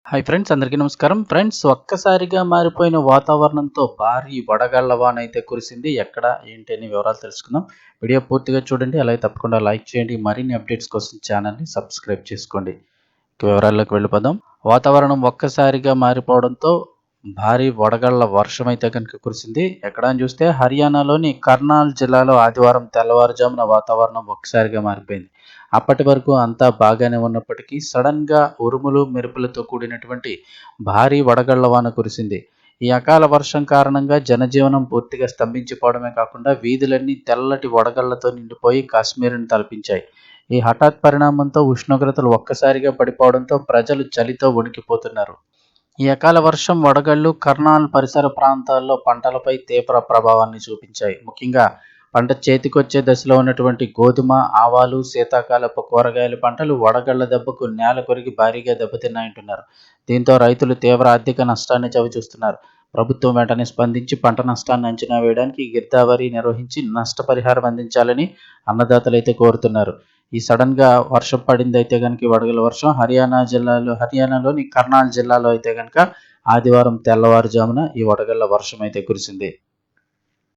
Hi friends, అందరికీ నమస్కారం. Friends, ఒక్కసారిగా మారిపోయిన వాతావరణంతో భారీ వడగళ్ల వాన అయితే కురిసింది. ఎక్కడ ఏంటి అని వివరాలు తెలుసుకుందాం. వీడియో పూర్తిగా చూడండి. అలాగే తప్పకుండా లైక్ చేయండి. మరిన్ని అప్డేట్స్ కోసం ఛానల్ని సబ్స్క్రైబ్ చేసుకోండి. ఇక వివరాల్లోకి వెళ్ళిపోదాం. వాతావరణం ఒక్కసారిగా మారిపోవడంతో భారీ వడగళ్ల వర్షం అయితే కనుక కురిసింది. ఎక్కడ అని చూస్తే హర్యానాలోని కర్నాల్ జిల్లాలో ఆదివారం తెల్లవారుజామున వాతావరణం ఒక్కసారిగా మారిపోయింది. అప్పటి వరకు అంతా బాగానే ఉన్నప్పటికీ సడన్గా ఉరుములు మెరుపులతో కూడినటువంటి భారీ వడగళ్ల వాన కురిసింది. ఈ అకాల వర్షం కారణంగా జనజీవనం పూర్తిగా స్తంభించిపోవడమే కాకుండా వీధులన్నీ తెల్లటి వడగళ్లతో నిండిపోయి కాశ్మీర్ను తలపించాయి. ఈ హఠాత్ పరిణామంతో ఉష్ణోగ్రతలు ఒక్కసారిగా పడిపోవడంతో ప్రజలు చలితో వణికిపోతున్నారు. ఈ అకాల వర్షం, వడగళ్లు కర్నాల్ పరిసర ప్రాంతాల్లో పంటలపై తీవ్ర ప్రభావాన్ని చూపించాయి. ముఖ్యంగా పంట చేతికొచ్చే దశలో ఉన్నటువంటి గోధుమ, ఆవాలు, శీతాకాలపు కూరగాయల పంటలు వడగళ్ల దెబ్బకు నేల కొరిగి భారీగా దెబ్బతిన్నాయంటున్నారు. దీంతో రైతులు తీవ్ర ఆర్థిక నష్టాన్ని చవిచూస్తున్నారు. ప్రభుత్వం వెంటనే స్పందించి పంట నష్టాన్ని అంచనా వేయడానికి గిర్దావరి నిర్వహించి నష్టపరిహారం అందించాలని అన్నదాతలైతే కోరుతున్నారు. ఈ సడన్గా వర్షం పడిందైతే కనుక ఈ వడగళ్ల వర్షం హర్యానాలోని కర్నాల్ జిల్లాలో అయితే కనుక ఆదివారం తెల్లవారుజామున ఈ వడగళ్ల వర్షం అయితే కురిసింది.